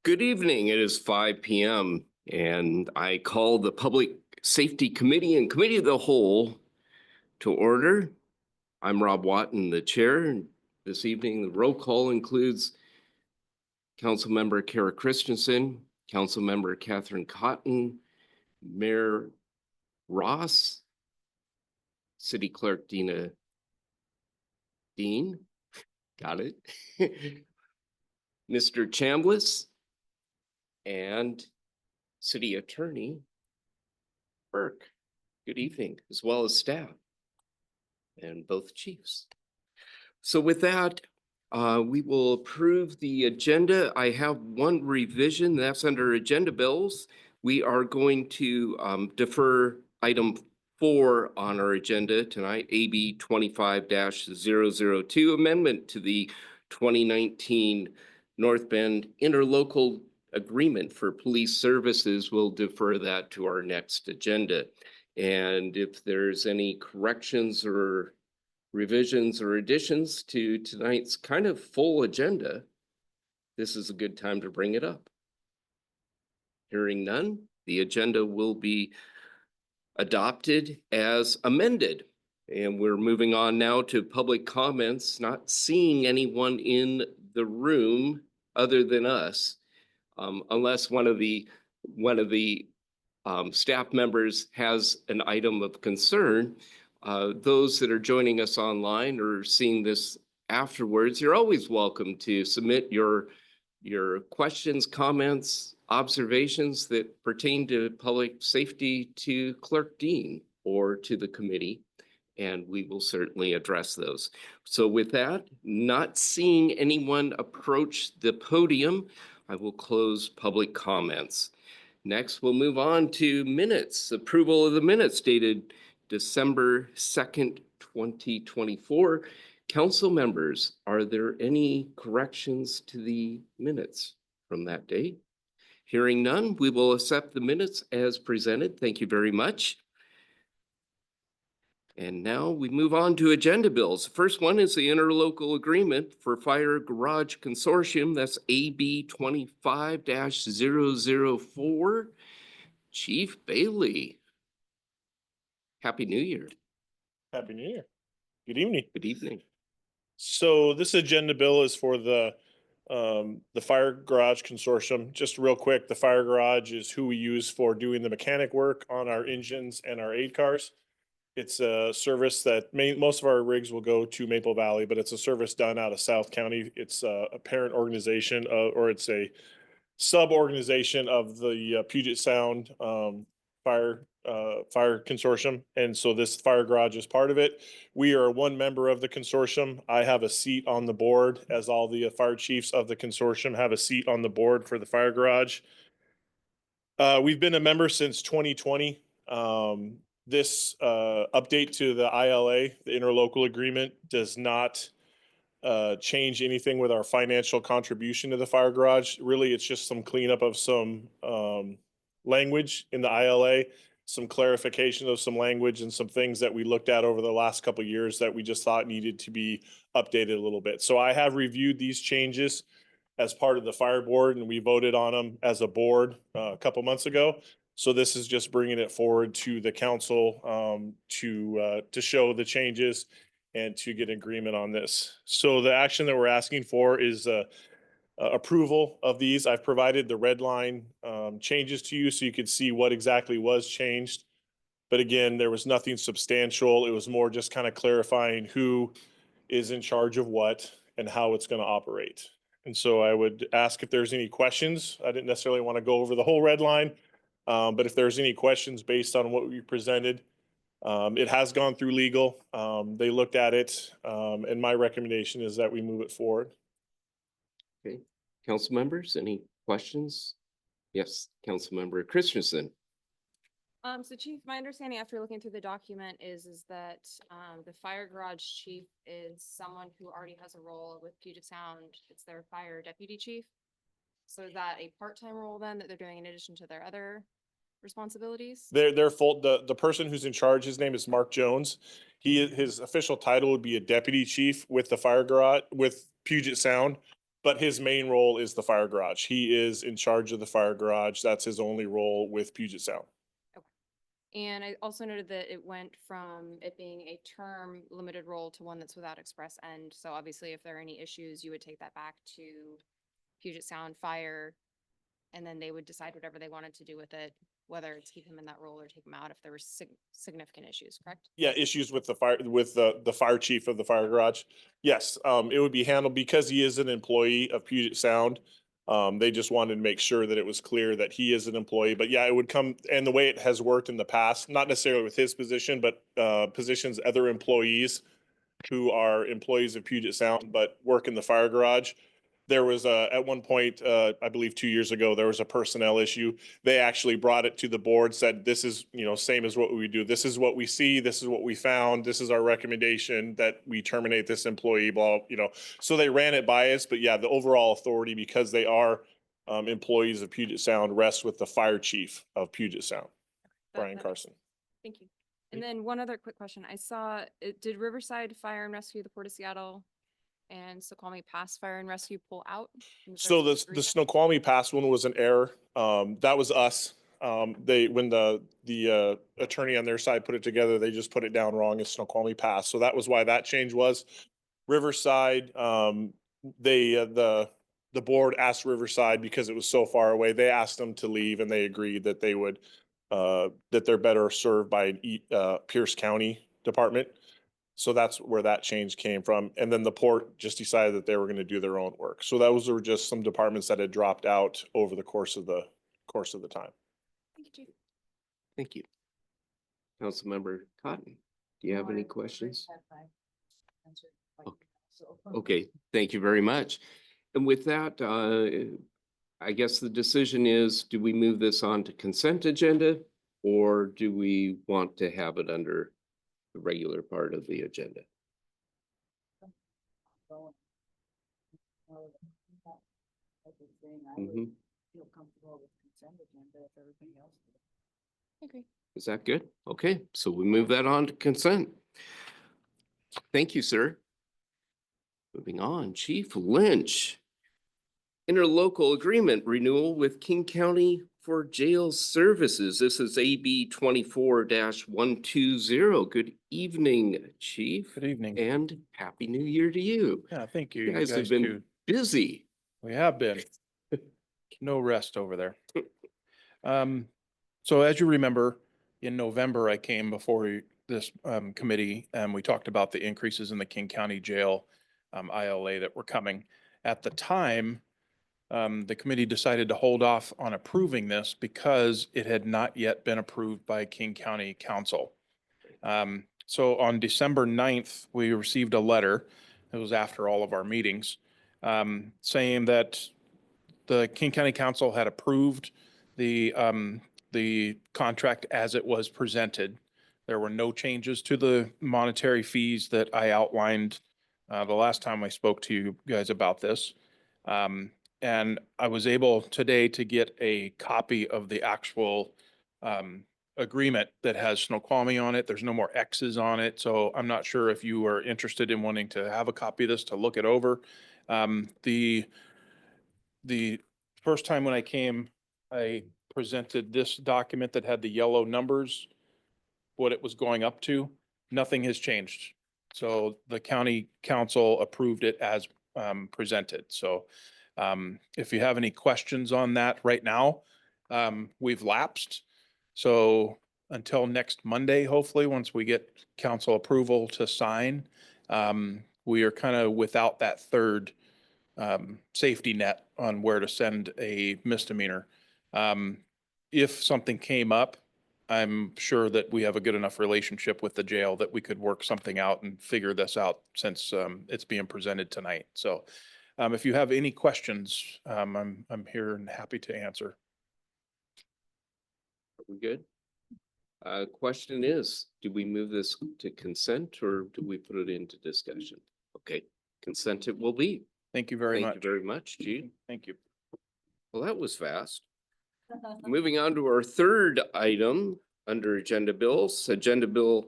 Good evening. It is 5 p.m. and I call the Public Safety Committee and Committee of the Whole to order. I'm Rob Watton, the chair. And this evening, the roll call includes Councilmember Kara Christensen, Councilmember Catherine Cotton, Mayor Ross, City Clerk Dina Dean, got it, Mr. Chambliss, and City Attorney Burke. Good evening, as well as staff and both chiefs. So with that, we will approve the agenda. I have one revision that's under agenda bills. We are going to defer item 4 on our agenda tonight, AB 25-002, amendment to the 2019 North Bend Interlocal Agreement for Police Services. We'll defer that to our next agenda. And if there's any corrections or revisions or additions to tonight's kind of full agenda, this is a good time to bring it up. Hearing none, the agenda will be adopted as amended. And we're moving on now to public comments, not seeing anyone in the room other than us, unless one of the staff members has an item of concern. Those that are joining us online or seeing this afterwards, you're always welcome to submit your questions, comments, observations that pertain to public safety to Clerk Dean or to the committee, and we will certainly address those. So with that, not seeing anyone approach the podium, I will close public comments. Next, we'll move on to minutes. Approval of the minutes dated December 2nd, 2024. Council members, are there any corrections to the minutes from that date? Hearing none, we will accept the minutes as presented. Thank you very much. And now we move on to agenda bills. The first one is the interlocal agreement for Fire Garage Consortium. That's AB 25-004. Chief Bailey. Happy New Year. Happy New Year. Good evening. Good evening. So this agenda bill is for the Fire Garage Consortium. Just real quick, the Fire Garage is who we use for doing the mechanic work on our engines and our aid cars. It's a service that most of our rigs will go to Maple Valley, but it's a service done out of South County. It's a parent organization, or it's a sub-organization of the Puget Sound Fire Consortium. And so this Fire Garage is part of it. We are one member of the consortium. I have a seat on the board, as all the fire chiefs of the consortium have a seat on the board for the Fire Garage. We've been a member since 2020. This update to the ILA, the interlocal agreement, does not change anything with our financial contribution to the Fire Garage. Really, it's just some cleanup of some language in the ILA, some clarification of some language and some things that we looked at over the last couple of years that we just thought needed to be updated a little bit. So I have reviewed these changes as part of the fire board, and we voted on them as a board a couple months ago. So this is just bringing it forward to the council to show the changes and to get agreement on this. So the action that we're asking for is approval of these. I've provided the red line changes to you so you could see what exactly was changed. But again, there was nothing substantial. It was more just kind of clarifying who is in charge of what and how it's going to operate. And so I would ask if there's any questions. I didn't necessarily want to go over the whole red line, but if there's any questions based on what we presented, it has gone through legal. They looked at it, and my recommendation is that we move it forward. Okay, council members, any questions? Yes, Council Member Christensen. So Chief, my understanding after looking through the document is that the Fire Garage Chief is someone who already has a role with Puget Sound. It's their fire deputy chief. So is that a part-time role then that they're doing in addition to their other responsibilities? They're full. The person who's in charge, his name is Mark Jones. His official title would be a deputy chief with the Fire Garage with Puget Sound. but his main role is the fire garage. He is in charge of the fire garage. That's his only role with Puget Sound. And I also noted that it went from it being a term limited role to one that's without express end. So obviously, if there are any issues, you would take that back to Puget Sound Fire, and then they would decide whatever they wanted to do with it, whether it's keep him in that role or take him out if there were significant issues, correct? Yeah, issues with the fire, with the fire chief of the fire garage. Yes, it would be handled because he is an employee of Puget Sound. They just wanted to make sure that it was clear that he is an employee, but yeah, it would come, and the way it has worked in the past, not necessarily with his position, but positions, other employees who are employees of Puget Sound, but work in the fire garage. There was at one point, I believe 2 years ago, there was a personnel issue. They actually brought it to the board, said, this is, same as what we do. This is what we see. This is what we found. This is our recommendation that we terminate this employee, So they ran it by us, but yeah, the overall authority, because they are employees of Puget Sound, rests with the fire chief of Puget Sound, Brian That makes Carson. sense. Thank you. And then one other quick question. I saw, did Riverside Fire and Rescue, the Port of Seattle, and Snoqualmie Pass Fire and Rescue pull out? And is there So some the agreement? Snoqualmie Pass one was an error. That was us. When the attorney on their side put it together, they just put it down wrong as Snoqualmie Pass. So that was why that change was. Riverside, the board asked Riverside because it was so far away. They asked them to leave and they agreed that they would, that they're better served by an Pierce County department. So that's where that change came from. And then the port just decided that they were going to do their own work. So those were just some departments that had dropped out over the course of the time. Thank you, Chief. Thank you. Councilmember Cotton, do you have any questions? Okay, thank you very much. And with that, I guess the decision is, do we move this on to consent agenda, or do we want to have it under the regular part of the agenda? Mhm. Feel comfortable with consent agenda if everything else. I agree. Is that good? Okay, so we move that on to consent. Thank you, sir. Moving on, Chief Lynch. Interlocal agreement renewal with King County for jail services. This is AB 24-120. Good evening, Chief. Good evening. And Happy New Year to you. Yeah, thank you. You You guys have guys been too. busy. We have been. No rest over there. So as you remember, in November, I came before this committee and we talked about the increases in the King County Jail ILA that were coming. At the time, the committee decided to hold off on approving this because it had not yet been approved by King County Council. So on December 9th, we received a letter. It was after all of our meetings, saying that the King County Council had approved the contract as it was presented. There were no changes to the monetary fees that I outlined the last time I spoke to you guys about this. And I was able today to get a copy of the actual agreement that has Snoqualmie on it. There's no more X's on it. So I'm not sure if you are interested in wanting to have a copy of this to look it over. The first time when I came, I presented this document that had the yellow numbers, what it was going up to. Nothing has changed. So the county council approved it as presented. So if you have any questions on that right now, we've lapsed. So until next Monday, hopefully, once we get council approval to sign, we are kind of without that third safety net on where to send a misdemeanor. If something came up, I'm sure that we have a good enough relationship with the jail that we could work something out and figure this out since it's being presented tonight. So if you have any questions, I'm here and happy to answer. Are we good? Question is, do we move this to consent or do we put it into discussion? Okay, consent it will be. Thank you very Thank much. you very much, Chief. Thank you. Well, that was fast. Moving on to our third item under agenda bills, Agenda Bill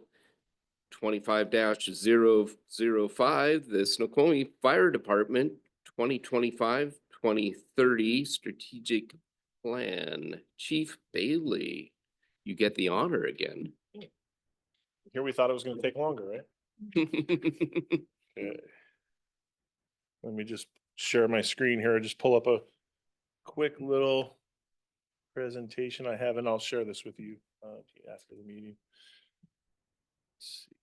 25-005, the Snoqualmie Fire Department 2025-2030 strategic plan. Chief Bailey, you get the honor again. Here we thought it was gonna take longer, right? Okay. Let me just share my screen here, just pull up a quick little presentation I have, and I'll share this with you after the meeting. Let's see.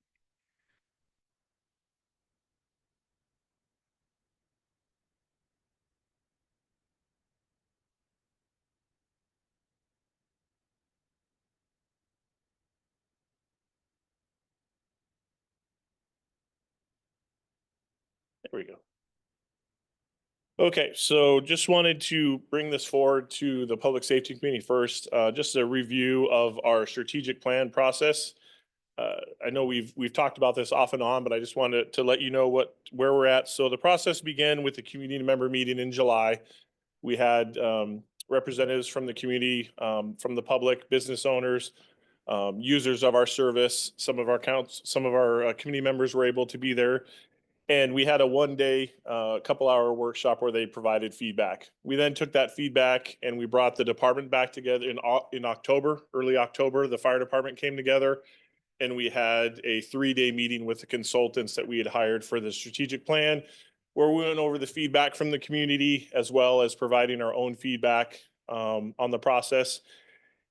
There we go. Okay, so just wanted to bring this forward to the Public Safety Committee first, just a review of our strategic plan process. I know we've talked about this off and on, but I just wanted to let you know where we're at. So the process began with the community member meeting in July. We had representatives from the community, from the public, business owners, users of our service. Some of our community members were able to be there. And we had a 1-day, couple-hour workshop where they provided feedback. We then took that feedback and we brought the department back together in October, early October. The fire department came together and we had a 3-day meeting with the consultants that we had hired for the strategic plan, where we went over the feedback from the community as well as providing our own feedback on the process.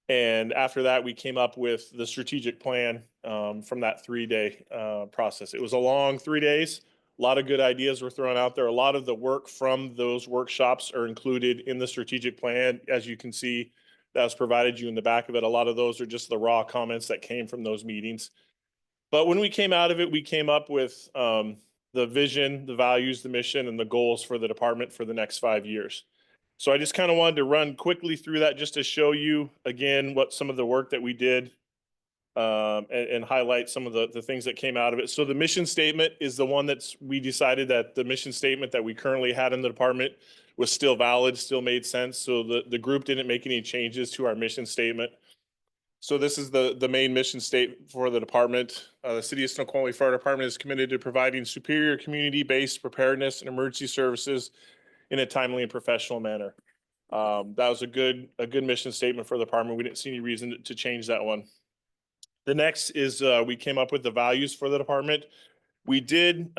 And after that, we came up with the strategic plan from that 3-day process. It was a long 3 days. A lot of good ideas were thrown out there. A lot of the work from those workshops are included in the strategic plan. As you can see, that's provided you in the back of it. A lot of those are just the raw comments that came from those meetings. But when we came out of it, we came up with the vision, the values, the mission, and the goals for the department for the next 5 years. So I just kind of wanted to run quickly through that just to show you again what some of the work that we did and highlight some of the things that came out of it. So the mission statement is the one we decided that the mission statement that we currently had in the department was still valid, still made sense. So the group didn't make any changes to our mission statement. So this is the main mission statement for the department. The City of Snoqualmie Fire Department is committed to providing superior community-based preparedness and emergency services in a timely and professional manner. That was a good mission statement for the department. We didn't see any reason to change that one. The next is we came up with the values for the department. We did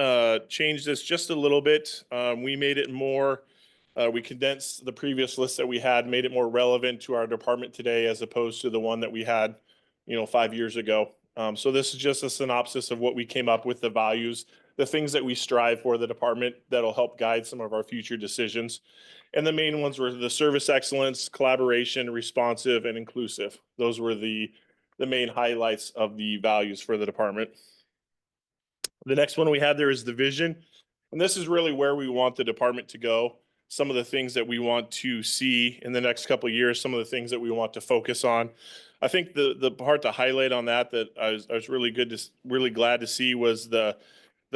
change this just a little bit. We made it more, we condensed the previous list that we had, made it more relevant to our department today as opposed to the one that we had, 5 years ago. So this is just a synopsis of what we came up with, the values, the things that we strive for the department that'll help guide some of our future decisions. And the main ones were the service excellence, collaboration, responsive, and inclusive. Those were the main highlights of the values for the department. The next one we had there is the vision. And this is really where we want the department to go. Some of the things that we want to see in the next couple of years, some of the things that we want to focus on. I think the part to highlight on that I was really glad to see was the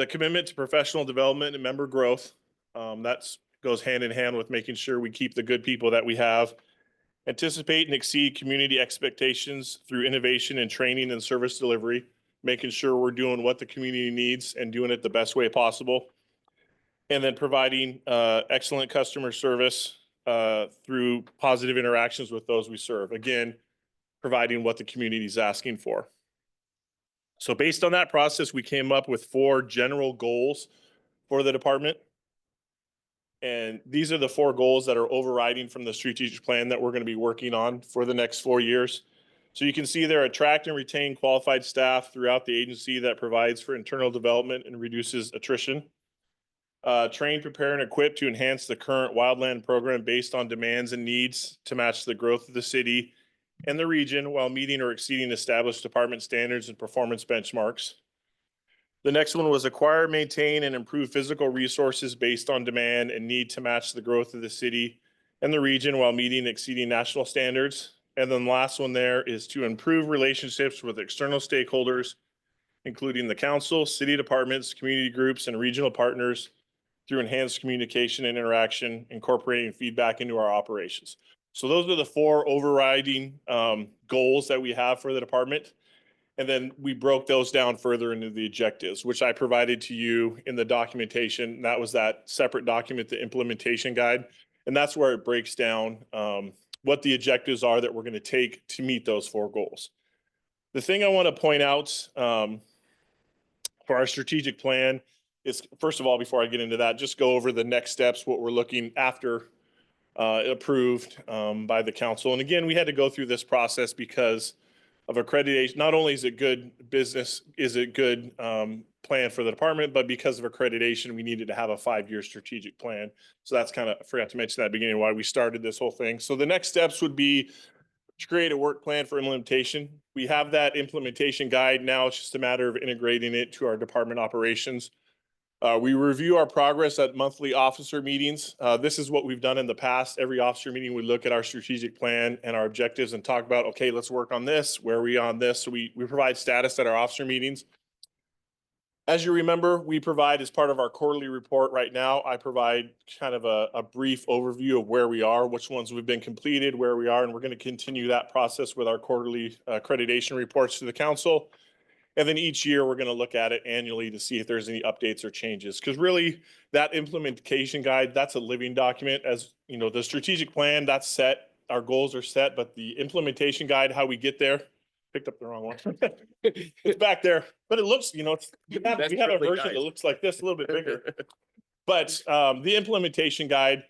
commitment to professional development and member growth. That goes hand in hand with making sure we keep the good people that we have. Anticipate and exceed community expectations through innovation and training and service delivery, making sure we're doing what the community needs and doing it the best way possible. And then providing excellent customer service through positive interactions with those we serve. Again, providing what the community is asking for. So based on that process, we came up with 4 general goals for the department. And these are the 4 goals that are overriding from the strategic plan that we're going to be working on for the next 4 years. So you can see there, attract and retain qualified staff throughout the agency that provides for internal development and reduces attrition. Train, prepare, and equip to enhance the current wildland program based on demands and needs to match the growth of the city and the region while meeting or exceeding established department standards and performance benchmarks. The next one was acquire, maintain, and improve physical resources based on demand and need to match the growth of the city and the region while meeting and exceeding national standards. And then the last one there is to improve relationships with external stakeholders, including the council, city departments, community groups, and regional partners through enhanced communication and interaction, incorporating feedback into our operations. So those are the 4 overriding goals that we have for the department. And then we broke those down further into the objectives, which I provided to you in the documentation. That was that separate document, the implementation guide. And that's where it breaks down what the objectives are that we're going to take to meet those 4 goals. The thing I want to point out for our strategic plan is, first of all, before I get into that, just go over the next steps, what we're looking after approved by the council. And again, we had to go through this process because of accreditation. Not only is it good business, is it good plan for the department, but because of accreditation, we needed to have a 5-year strategic plan. So that's kind of, I forgot to mention that at the beginning, why we started this whole thing. So the next steps would be to create a work plan for implementation. We have that implementation guide. Now it's just a matter of integrating it to our department operations. We review our progress at monthly officer meetings. This is what we've done in the past. Every officer meeting, we look at our strategic plan and our objectives and talk about, okay, let's work on this. Where are we on this? So we provide status at our officer meetings. As you remember, we provide as part of our quarterly report right now, I provide kind of a brief overview of where we are, which ones we've been completed, where we are, and we're going to continue that process with our quarterly accreditation reports to the council. And then each year, we're going to look at it annually to see if there's any updates or changes. Because really, that implementation guide, that's a living document. As you know, the strategic plan, that's set, our goals are set, but the implementation guide, how we get there, picked up the wrong one. It's back there, but it looks, we have a version that looks like this, a little bit bigger. But the implementation guide,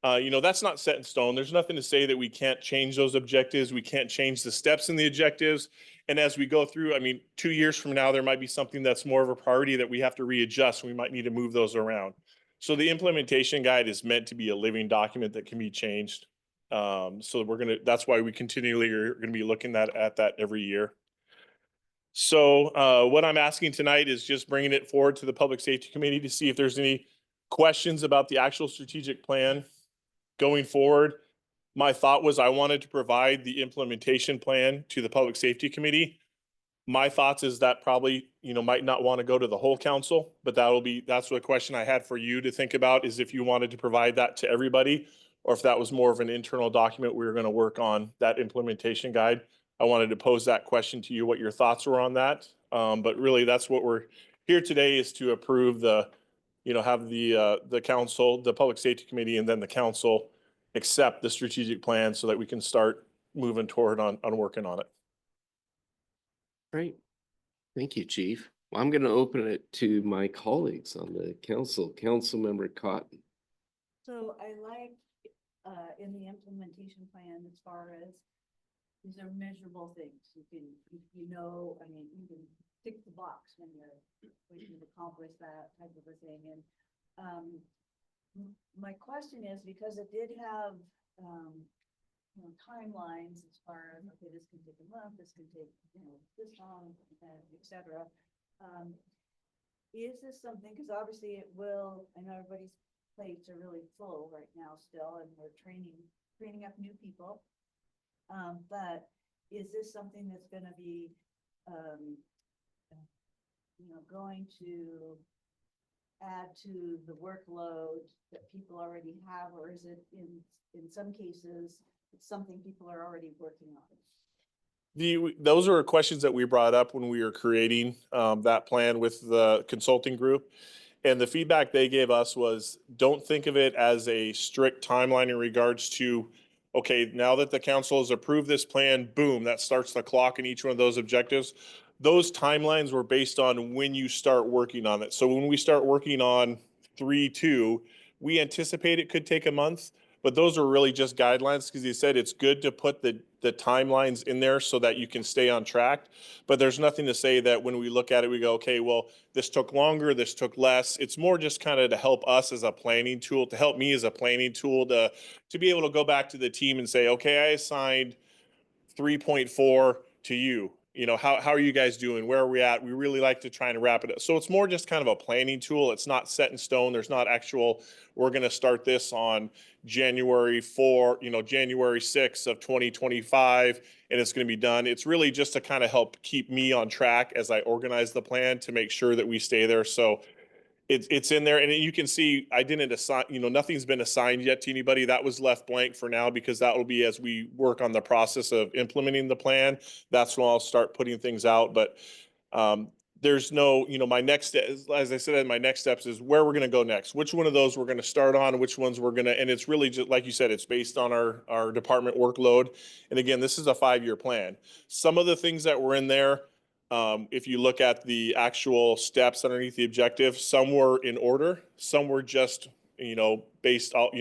that's not set in stone. There's nothing to say that we can't change those objectives. We can't change the steps in the objectives. And as we go through, 2 years from now, there might be something that's more of a priority that we have to readjust. We might need to move those around. So the implementation guide is meant to be a living document that can be changed. So that's why we continually are going to be looking at that every year. So what I'm asking tonight is just bringing it forward to the Public Safety Committee to see if there's any questions about the actual strategic plan going forward. My thought was I wanted to provide the implementation plan to the Public Safety Committee. My thoughts is that probably, might not want to go to the whole council, but that's what question I had for you to think about, is if you wanted to provide that to everybody, or if that was more of an internal document we were going to work on, that implementation guide. I wanted to pose that question to you, what your thoughts were on that. But really, that's what we're here today, is to approve have the council, the Public Safety Committee, and then the council accept the strategic plan so that we can start moving toward on working on it. Great. Thank you, Chief. Well, I'm going to open it to my colleagues on the council. Councilmember Cotton. So I like, in the implementation plan, as far as these are measurable things. You can tick the box when you've accomplished that type of a thing. And my question is, because it did have timelines as far as, okay, this can take a month, this can take this long, et cetera. Is this something, because obviously it will, I know everybody's plates are really full right now still, and we're training up new people. But is this something that's going to be going to add to the workload that people already have, or is it in some cases it's something people are already working on? Those are questions that we brought up when we were creating that plan with the consulting group. And the feedback they gave us was, don't think of it as a strict timeline in regards to, okay, now that the council has approved this plan, boom, that starts the clock in each one of those objectives. Those timelines were based on when you start working on it. So when we start working on 3.2, we anticipate it could take a month, but those are really just guidelines, because he said it's good to put the timelines in there so that you can stay on track. But there's nothing to say that when we look at it, we go, okay, well, this took longer, this took less. It's more just kind of to help us as a planning tool, to help me as a planning tool, to be able to go back to the team and say, okay, I assigned 3.4 to you. How are you guys doing? Where are we at? We really like to try and wrap it up. So it's more just kind of a planning tool. It's not set in stone. There's not actual, we're going to start this on January 6th of 2025, and it's going to be done. It's really just to kind of help keep me on track as I organize the plan to make sure that we stay there. So It's in there, and you can see I didn't assign, nothing's been assigned yet to anybody. That was left blank for now because that will be as we work on the process of implementing the plan. That's when I'll start putting things out. But there's no, my next, as I said, my next steps is where we're going to go next. Which one of those we're going to start on, which ones we're going to, and it's really just like you said, it's based on our department workload. And again, this is a 5-year plan. Some of the things that were in there, if you look at the actual steps underneath the objective, some were in order, some were just, based out,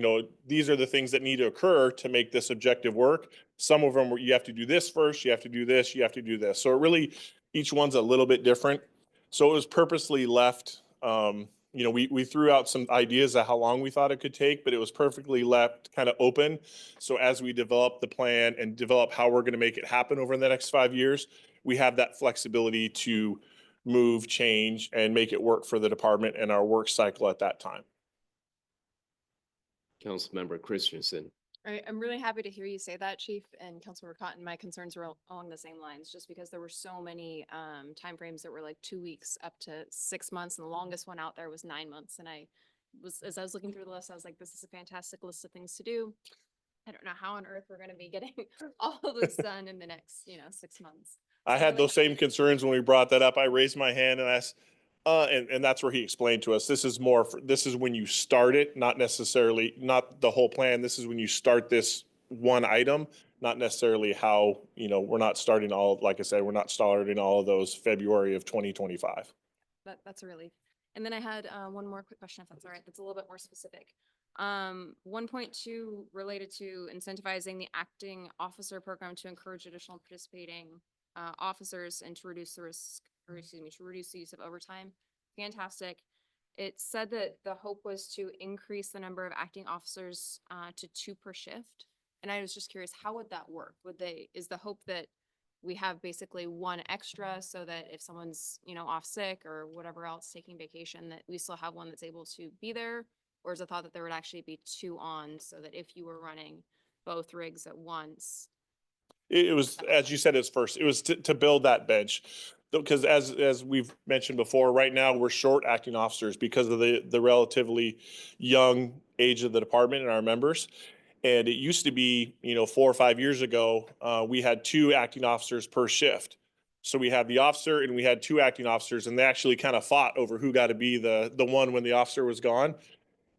these are the things that need to occur to make this objective work. Some of them were, you have to do this first, you have to do this, you have to do this. So it really, each one's a little bit different. So it was purposely left, we threw out some ideas of how long we thought it could take, but it was perfectly left kind of open. So as we develop the plan and develop how we're going to make it happen over the next 5 years, we have that flexibility to move, change, and make it work for the department and our work cycle at that time. Councilmember Christensen. All right, I'm really happy to hear you say that, Chief, and Councilmember Cotton. My concerns were along the same lines, just because there were so many timeframes that were like 2 weeks up to 6 months, and the longest one out there was 9 months. And as I was looking through the list, I was like, this is a fantastic list of things to do. I don't know how on earth we're going to be getting all of this done in the next, 6 months. I So had really those same concerns when we brought that up. I raised my hand and asked, and that's where he explained to us, this is this is when you start it, not necessarily, not the whole plan. This is when you start this one item, not necessarily how, we're not starting all, like I said, we're not starting all of those February of 2025. That's a relief. And then I had one more quick question, if that's all right. That's a little bit more specific. 1.2 related to incentivizing the acting officer program to encourage additional participating officers and to reduce the risk, or excuse me, to reduce the use of overtime. Fantastic. It said that the hope was to increase the number of acting officers to 2 per shift. And I was just curious, how would that work? Is the hope that we have basically 1 extra so that if someone's, off sick or whatever else, taking vacation, that we still have 1 that's able to be there? Or is the thought that there would actually be 2 on, so that if you were running both rigs at once? It was, as you said, it was to build that bench. Because as we've mentioned before, right now we're short acting officers because of the relatively young age of the department and our members. And it used to be, 4 or 5 years ago, we had 2 acting officers per shift. So we had the officer and we had 2 acting officers, and they actually kind of fought over who got to be the one when the officer was gone.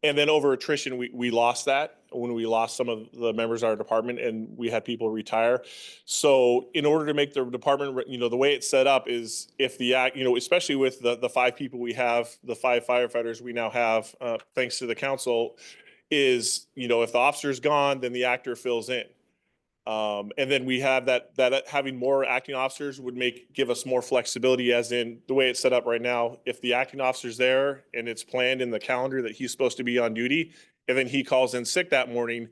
And then over attrition, we lost that when we lost some of the members of our department and we had people retire. So in order to make the department, the way it's set up is if the act, especially with the 5 people we have, the 5 firefighters we now have, thanks to the council, is, if the officer's gone, then the actor fills in. And then we have that having more acting officers would give us more flexibility, as in the way it's set up right now. If the acting officer's there and it's planned in the calendar that he's supposed to be on duty, and then he calls in sick that morning,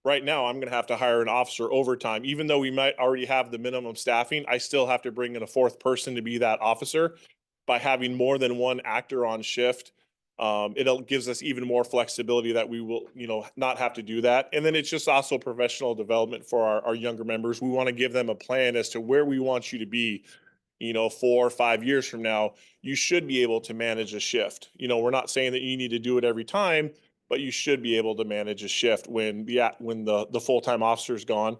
right now I'm going to have to hire an officer overtime. Even though we might already have the minimum staffing, I still have to bring in a 4th person to be that officer. By having more than 1 actor on shift, it gives us even more flexibility that we will, not have to do that. And then it's just also professional development for our younger members. We want to give them a plan as to where we want you to be, 4 or 5 years from now. You should be able to manage a shift. We're not saying that you need to do it every time, but you should be able to manage a shift when the full-time officer is gone.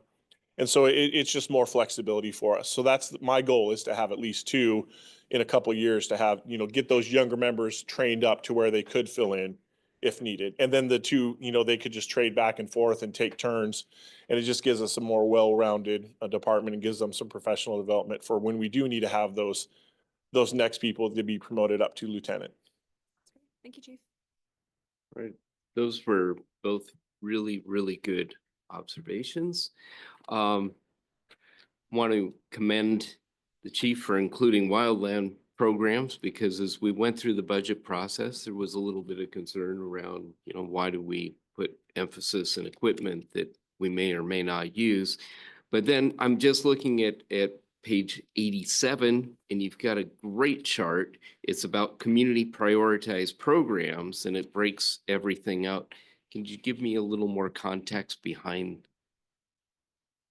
And so it's just more flexibility for us. So that's my goal, is to have at least 2 in a couple of years, to have, get those younger members trained up to where they could fill in if needed. And then the 2, they could just trade back and forth and take turns. And it just gives us a more well-rounded department and gives them some professional development for when we do need to have those next people to be promoted up to lieutenant. Thank you, Chief. Right. Those were both really, really good observations. Want to commend the chief for including wildland programs, because as we went through the budget process, there was a little bit of concern around, why do we put emphasis in equipment that we may or may not use? But then I'm just looking at page 87, and you've got a great chart. It's about community prioritized programs, and it breaks everything out. Can you give me a little more context behind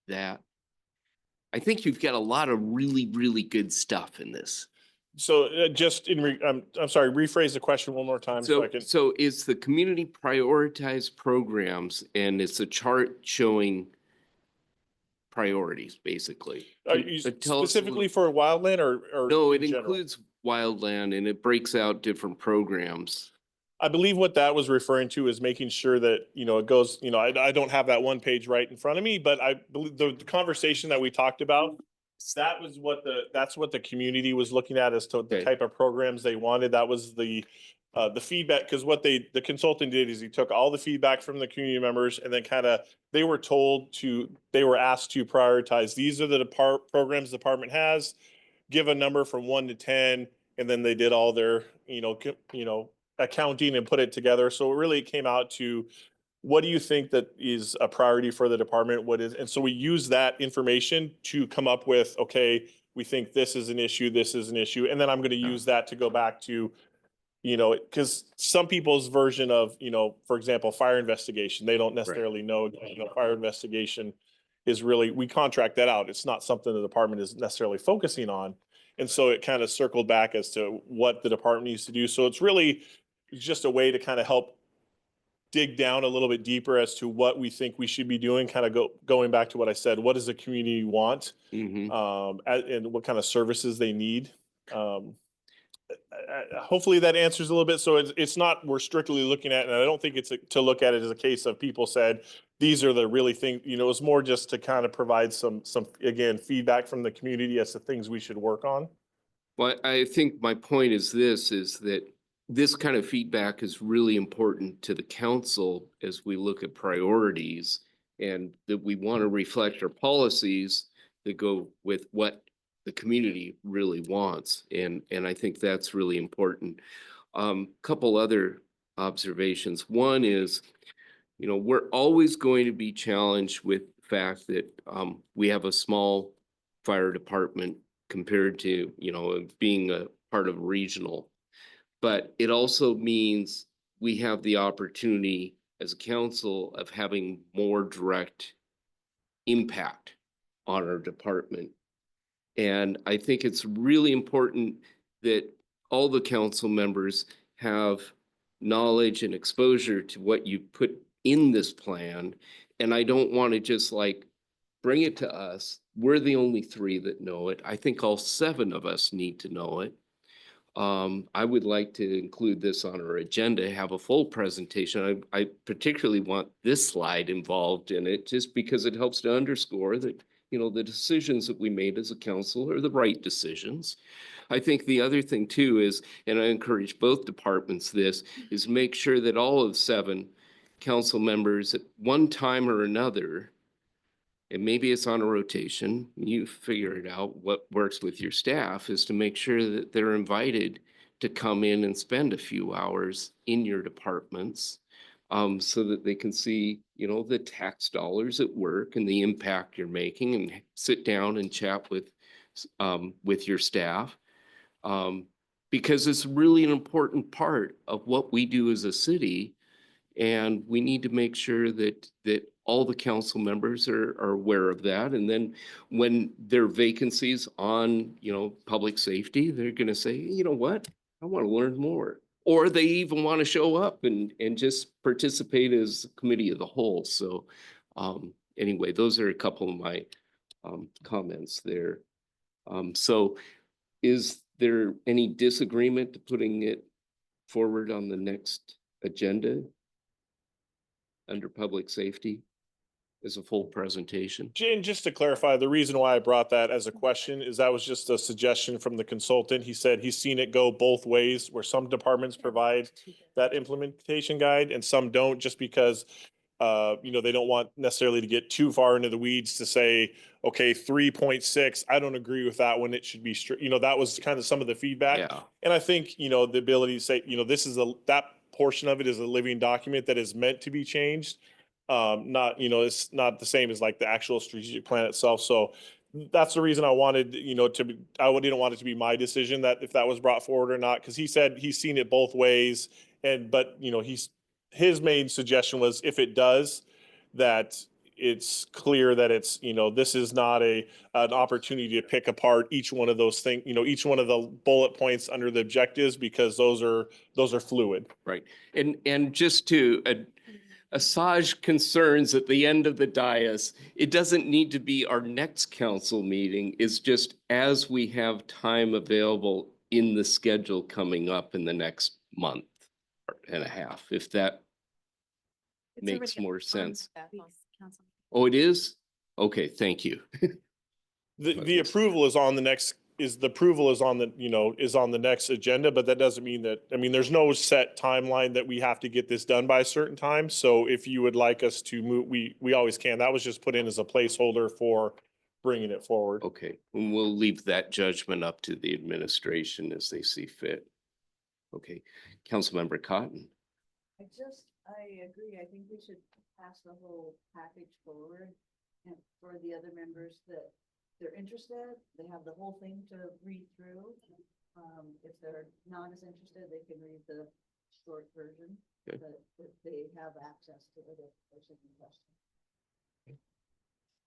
that? I think you've got a lot of really, really good stuff in this. So just I'm sorry, rephrase the question one more time so I can. So it's the community prioritized programs and it's a chart showing priorities, basically. Are Can- you tell us a little- specifically for wildland or? No, in it general? includes wildland and it breaks out different programs. I believe what that was referring to is making sure that, it goes, I don't have that one page right in front of me, but I believe the conversation that we talked about, that's what the community was looking at as to the Okay. type of programs they wanted. That was the feedback, because the consultant did is he took all the feedback from the community members and then they were asked to prioritize. These are the programs the department has, give a number from 1 to 10, and then they did all their, accounting and put it together. So it really came out to, what do you think that is a priority for the department? And so we use that information to come up with, okay, we think this is an issue, this is an issue. And then I'm going to use that to go back to, because some people's version of, for example, fire investigation, they don't necessarily know, fire investigation is really, we contract that out. It's not something the department is necessarily focusing on. And so it kind of circled back as to what the department needs to do. So it's really just a way to kind of help dig down a little bit deeper as to what we think we should be doing, kind of going back to what I said, what does the community want? Mhm. And what kind of services they need. Hopefully that answers a little bit. So it's not, we're strictly looking at, and I don't think it's to look at it as a case of people said, these are the really things, it's more just to kind of provide some, again, feedback from the community as to things we should work on. Well, I think my point is that this kind of feedback is really important to the council as we look at priorities, and that we want to reflect our policies that go with what the community really wants. And I think that's really important. Couple other observations. One is, we're always going to be challenged with the fact that we have a small fire department compared to, being a part of regional. But it also means we have the opportunity as a council of having more direct impact on our department. And I think it's really important that all the council members have knowledge and exposure to what you put in this plan. And I don't want to just like bring it to us. We're the only three that know it. I think all 7 of us need to know it. I would like to include this on our agenda, have a full presentation. I particularly want this slide involved in it just because it helps to underscore that, the decisions that we made as a council are the right decisions. I think the other thing too is, and I encourage both departments this, is make sure that all of 7 council members at one time or another, and maybe it's on a rotation, you figure it out, what works with your staff is to make sure that they're invited to come in and spend a few hours in your departments, so that they can see, the tax dollars at work and the impact you're making, and sit down and chat with your staff. Because it's really an important part of what we do as a city. And we need to make sure that all the council members are aware of that. And then when there are vacancies on, public safety, they're going to say, you know what, I want to learn more. Or they even want to show up and just participate as a committee of the whole. So anyway, those are a couple of my comments there. So is there any disagreement to putting it forward on the next agenda under public safety as a full presentation? Jane, just to clarify, the reason why I brought that as a question is that was just a suggestion from the consultant. He said he's seen it go both ways, where some departments provide that implementation guide and some don't, just because they don't want necessarily to get too far into the weeds to say, okay, 3.6, I don't agree with that one. It should be strict. That was kind of some of the feedback. Yeah. And I think, the ability to say, this is that portion of it is a living document that is meant to be changed. Not, it's not the same as like the actual strategic plan itself. So that's the reason I wanted, I didn't want it to be my decision that if that was brought forward or not, because he said he's seen it both ways. But his main suggestion was if it does, that it's clear that it's, this is not an opportunity to pick apart each one of those things, each one of the bullet points under the objectives, because those are fluid. Right. And just to assuage concerns at the end of the dais, it doesn't need to be our next council meeting. It's just as we have time available in the schedule coming up in the next month and a half, if that makes more sense. Oh, it is? Okay, thank you. The approval is on the next, the approval is on the, is on the next agenda, but that doesn't mean that, there's no set timeline that we have to get this done by a certain time. So if you would like us to move, we always can. That was just put in as a placeholder for bringing it forward. Okay, and we'll leave that judgment up to the administration as they see fit. Okay, Councilmember Cotton. I agree. I think we should pass the whole package forward. And for the other members that they're interested, they have the whole thing to read through. If they're not as interested, they can read the short version, Okay. but if they have access to it, if there's any question.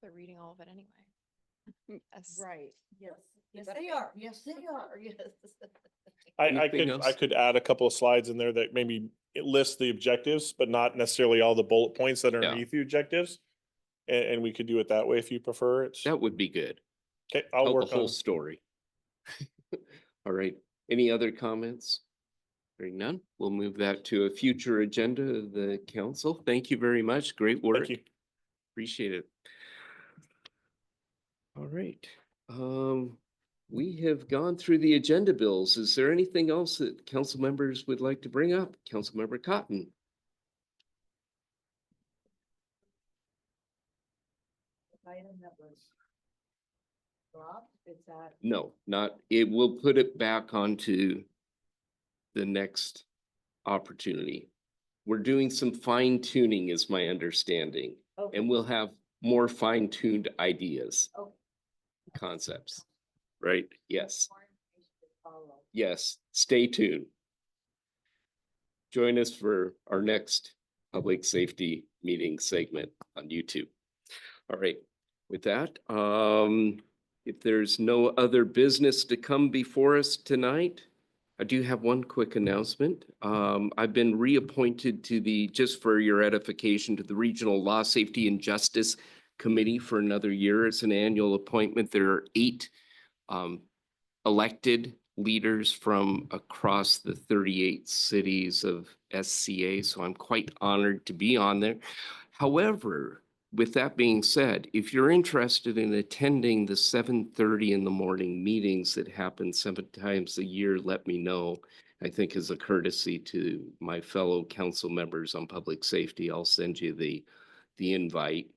They're reading all of it anyway. Yes. Right, yes. Yes, better they be. are. Yes, they are. Yes. I Anything could, I else? could add a couple of slides in there that maybe it lists the objectives, but not necessarily all the bullet points that are Yeah. underneath the objectives. And we could do it that way if you prefer it. That would be good. Okay, I'll Tell the work whole on. story. All right, any other comments? Hearing none, we'll move that to a future agenda of the council. Thank you very much. Great work. Thank you. Appreciate it. All right, we have gone through the agenda bills. Is there anything else that council members would like to bring up? Councilmember Cotton? Item that was dropped, it's at, No, not, it will put it back onto the next opportunity. We're doing some fine tuning is my understanding, okay, and we'll have more fine tuned ideas, okay. concepts, right? Yes, More information to follow. yes, stay tuned. Join us for our next public safety meeting segment on YouTube. All right, with that, if there's no other business to come before us tonight, I do have one quick announcement. I've been reappointed to just for your edification, to the Regional Law, Safety and Justice Committee for another year. It's an annual appointment. There are 8 elected leaders from across the 38 cities of SCA, so I'm quite honored to be on there. However, with that being said, if you're interested in attending the 7:30 in the morning meetings that happen 7 times a year, let me know. I think as a courtesy to my fellow council members on public safety, I'll send you the invite.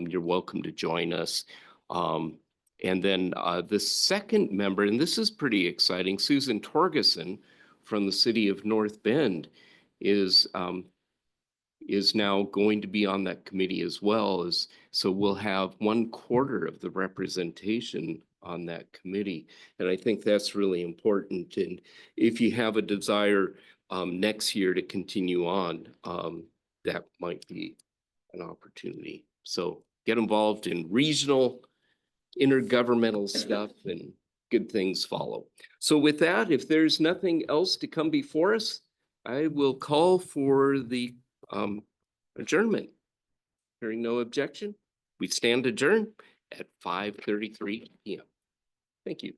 You're welcome to join us. And then the second member, and this is pretty exciting, Susan Torgeson from the city of North Bend is now going to be on that committee as well. So we'll have 1/4 of the representation on that committee. And I think that's really important. And if you have a desire next year to continue on, that might be an opportunity. So get involved in regional intergovernmental stuff and good things follow. So with that, if there's nothing else to come before us, I will call for the adjournment. Hearing no objection, we stand adjourned at 5:33 p.m. Thank you.